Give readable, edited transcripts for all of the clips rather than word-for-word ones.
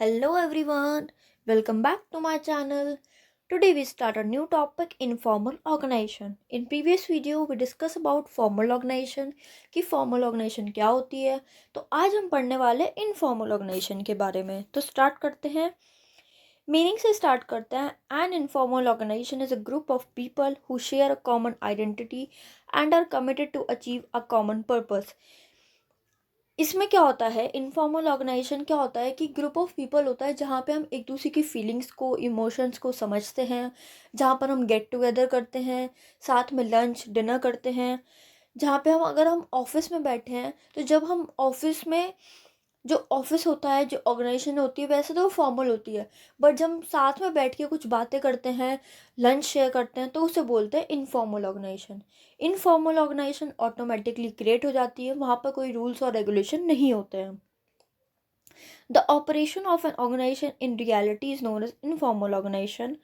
Hello everyone, welcome back to my channel. Today we start a new topic, informal organization. In previous video we discuss about formal organization कि formal organization क्या होती है. तो आज हम पढ़ने वाले informal organization के बारे में. तो स्टार्ट करते हैं. मीनिंग से स्टार्ट करते हैं. An informal organization is a group of people who share a common identity and are committed to achieve a common purpose. इसमें क्या होता है, इनफॉर्मल ऑर्गेनाइजेशन क्या होता है कि ग्रुप ऑफ पीपल होता है जहाँ पे हम एक दूसरे की फीलिंग्स को, इमोशंस को समझते हैं, जहाँ पर हम गेट टुगेदर करते हैं, साथ में लंच डिनर करते हैं. जहाँ पे हम अगर हम ऑफिस में बैठे हैं तो जब हम ऑफिस में जो ऑफिस होता है, जो ऑर्गेनाइजेशन होती है, वैसे तो वो फॉर्मल होती है, बट जब हम साथ में बैठ के कुछ बातें करते हैं, लंच शेयर करते हैं, तो उसे बोलते हैं informal organisation. Informal organisation automatically create हो जाती है, वहाँ पर कोई रूल्स और रेगुलेशन नहीं होते हैं. The operation of an organisation in reality is known as informal organisation.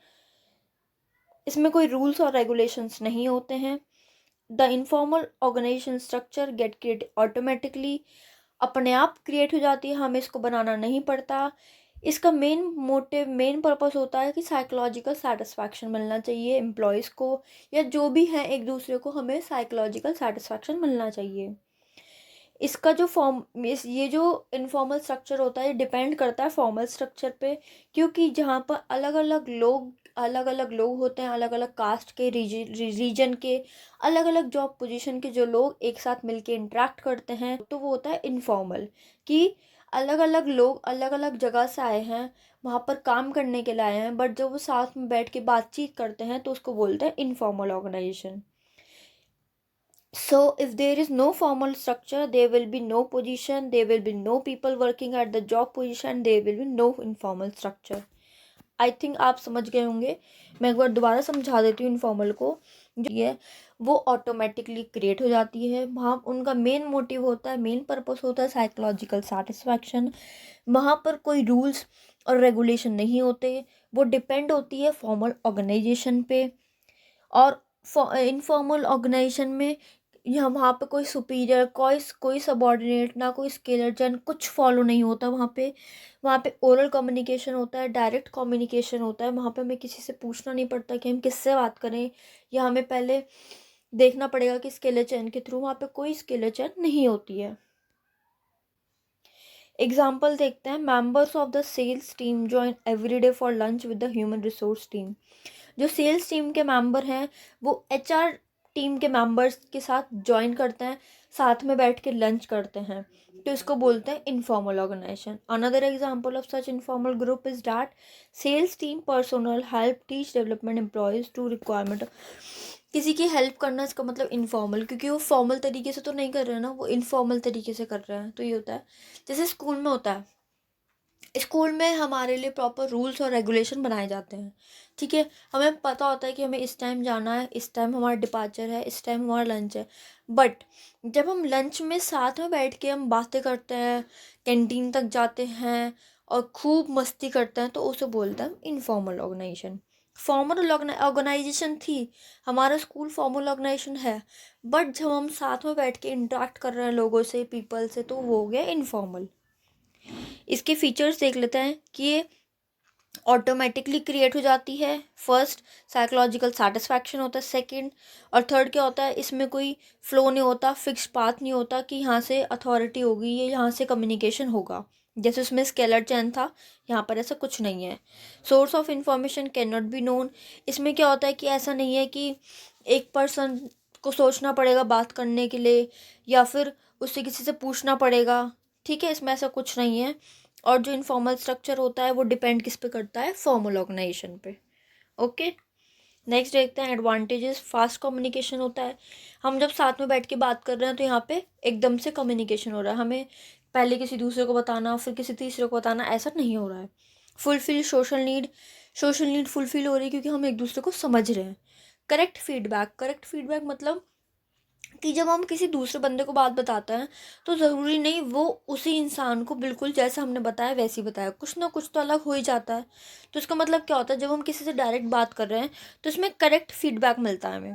इसमें कोई रूल्स और रेगुलेशंस नहीं होते हैं. The informal organisation structure get create automatically, अपने आप क्रिएट हो जाती है, हमें इसको बनाना नहीं पड़ता. इसका मेन पर्पस होता है कि साइकोलॉजिकल सेटिस्फैक्शन मिलना चाहिए एम्प्लॉयज़ को, या जो भी है एक दूसरे को, हमें साइकोलॉजिकल सेटिस्फैक्शन मिलना चाहिए. इसका जो ये जो इनफॉर्मल स्ट्रक्चर होता है, डिपेंड करता है फॉर्मल स्ट्रक्चर पे, क्योंकि जहाँ पर अलग अलग लोग होते हैं, अलग अलग कास्ट के, रीजन के, अलग अलग जॉब पोजीशन के जो लोग एक साथ मिलके इंटरेक्ट करते हैं, तो वो होता है इनफॉर्मल. कि अलग अलग लोग अलग अलग जगह से आए हैं, वहाँ पर काम करने के लिए आए हैं, बट जब वो साथ में बैठ के बातचीत करते हैं तो उसको बोलते हैं informal organisation. So if there is no formal structure, there will be no position, there will be no people working at the job position, there will be no informal structure. I think आप समझ गए होंगे. मैं एक बार दोबारा समझा देती हूँ. इनफॉर्मल को जो है वो ऑटोमेटिकली क्रिएट हो जाती है. वहाँ उनका मेन मोटिव होता है, मेन पर्पस होता है साइकोलॉजिकल सेटिस्फैक्शन. वहाँ पर कोई रूल्स और रेगुलेशन नहीं होते, वो डिपेंड होती है फॉर्मल ऑर्गेनाइजेशन पे. और इनफॉर्मल ऑर्गेनाइजेशन में यहाँ वहाँ पे कोई सुपीरियर, कोई सबॉर्डिनेट, ना कोई स्केलर चैन, कुछ फॉलो नहीं होता वहाँ पे ओरल कम्युनिकेशन होता है, डायरेक्ट कम्युनिकेशन होता है. वहाँ पे हमें किसी से पूछना नहीं पड़ता कि हम किससे बात करें, या हमें पहले देखना पड़ेगा कि स्केलर चैन के थ्रू. वहाँ पे कोई स्केलर चैन नहीं होती है. एग्जाम्पल देखते हैं. Members of the sales team join every day for lunch with the human resource team. जो सेल्स टीम के मेंबर हैं वो एचआर टीम के मेंबर्स के साथ ज्वाइन करते हैं, साथ में बैठ के लंच करते हैं, तो इसको बोलते हैं informal organisation. Another example of such informal group is that sales team personal help teach development employees to requirement. किसी की हेल्प करना, इसका मतलब इनफॉर्मल, क्योंकि वो फॉर्मल तरीके से तो नहीं कर रहे हैं ना, वो इनफॉर्मल तरीके से कर रहे हैं. तो ये होता है जैसे स्कूल में होता है. स्कूल में हमारे लिए प्रॉपर रूल्स और रेगुलेशन बनाए जाते हैं, ठीक है. हमें पता होता है कि हमें इस टाइम जाना है, इस टाइम हमारा डिपार्चर है, इस टाइम हमारा लंच है. बट जब हम लंच में साथ में बैठ के हम बातें करते हैं, कैंटीन तक जाते हैं और खूब मस्ती करते हैं, तो उसे बोलते हैं इनफॉर्मल ऑर्गेनाइजेशन. फॉर्मल ऑर्गेनाइजेशन थी, हमारा स्कूल फॉर्मल ऑर्गेनाइजेशन है, बट जब हम साथ में बैठ के इंटरेक्ट कर रहे हैं लोगों से, पीपल से, तो वो हो गया इनफॉर्मल. इसके फीचर्स देख लेते हैं कि ये ऑटोमेटिकली क्रिएट हो जाती है. फर्स्ट, साइकोलॉजिकल सेटिस्फैक्शन होता है. सेकंड और थर्ड क्या होता है, इसमें कोई फ्लो नहीं होता, फिक्स पाथ नहीं होता कि यहाँ से अथॉरिटी होगी या यहाँ से कम्युनिकेशन होगा, जैसे उसमें स्केलर चैन था. यहाँ पर ऐसा कुछ नहीं है. Source of information can not be known. इसमें क्या होता है कि ऐसा नहीं है कि एक पर्सन को सोचना पड़ेगा बात करने के लिए, या फिर उससे किसी से पूछना पड़ेगा, ठीक है. इसमें ऐसा कुछ नहीं है. और जो इनफॉर्मल स्ट्रक्चर होता है वो डिपेंड किस पे करता है, फॉर्मल ऑर्गेनाइजेशन पे. ओके, नेक्स्ट देखते हैं एडवांटेजेस. फास्ट कम्युनिकेशन होता है. हम जब साथ में बैठ के बात कर रहे हैं तो यहाँ पे एकदम से कम्युनिकेशन हो रहा है, हमें पहले किसी दूसरे को बताना, फिर किसी तीसरे को बताना, ऐसा नहीं हो रहा है. फुलफिल सोशल नीड फुलफिल हो रही है, क्योंकि हम एक दूसरे को समझ रहे हैं. करेक्ट फीडबैक मतलब कि जब हम किसी दूसरे बंदे को बात बताते हैं तो ज़रूरी नहीं वो उसी इंसान को बिल्कुल जैसा हमने बताया वैसे ही बताया, कुछ ना कुछ तो अलग हो ही जाता है. तो इसका मतलब क्या होता है, जब हम किसी से डायरेक्ट बात कर रहे हैं तो इसमें करेक्ट फीडबैक मिलता है हमें.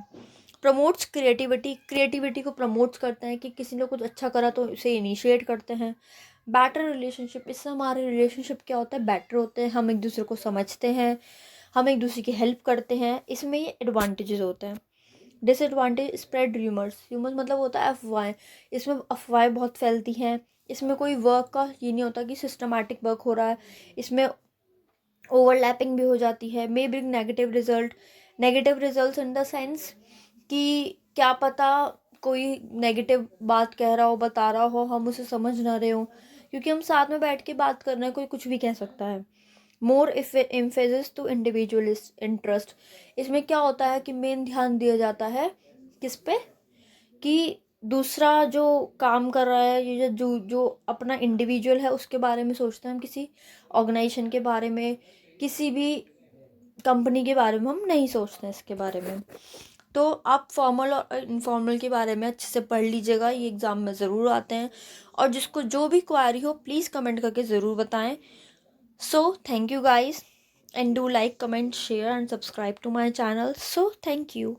प्रमोट्स क्रिएटिविटी को प्रमोट्स करते हैं कि किसी ने कुछ अच्छा करा तो उसे इनिशिएट करते हैं. बेटर रिलेशनशिप, इससे हमारे रिलेशनशिप क्या होता है, बेटर होते हैं, हम एक दूसरे को समझते हैं, हम एक दूसरे की हेल्प करते हैं, इसमें ये एडवांटेजेस होते हैं। डिसएडवांटेज, स्प्रेड र्यूमर्स, र्यूमर्स मतलब होता है अफवाहें, इसमें अफवाहें बहुत फैलती हैं, इसमें कोई वर्क का ये नहीं होता कि सिस्टमैटिक वर्क हो रहा है, इसमें ओवरलैपिंग भी हो जाती है। मे bring negative result, negative result in the sense कि क्या पता कोई नेगेटिव बात कह रहा हो, बता रहा हो, हम उसे समझ ना रहे हो, क्योंकि हम साथ में बैठ के बात कर रहे हैं, कोई कुछ भी कह सकता है। मोर एम्फेसिस टू इंडिविजुअल इंटरेस्ट, इसमें क्या होता है कि मेन ध्यान दिया जाता है किस पे, कि दूसरा जो काम कर रहा है, ये जो जो अपना इंडिविजुअल है उसके बारे में सोचते हैं हम, किसी ऑर्गेनाइजेशन के बारे में, किसी भी कंपनी के बारे में हम नहीं सोचते हैं इसके बारे में। तो आप फॉर्मल और इनफॉर्मल के बारे में अच्छे से पढ़ लीजिएगा, ये एग्ज़ाम में ज़रूर आते हैं। और जिसको जो भी क्वारी हो प्लीज़ कमेंट करके ज़रूर बताएं। So thank you guys, and do like, comment, share and subscribe to my channel. So thank you.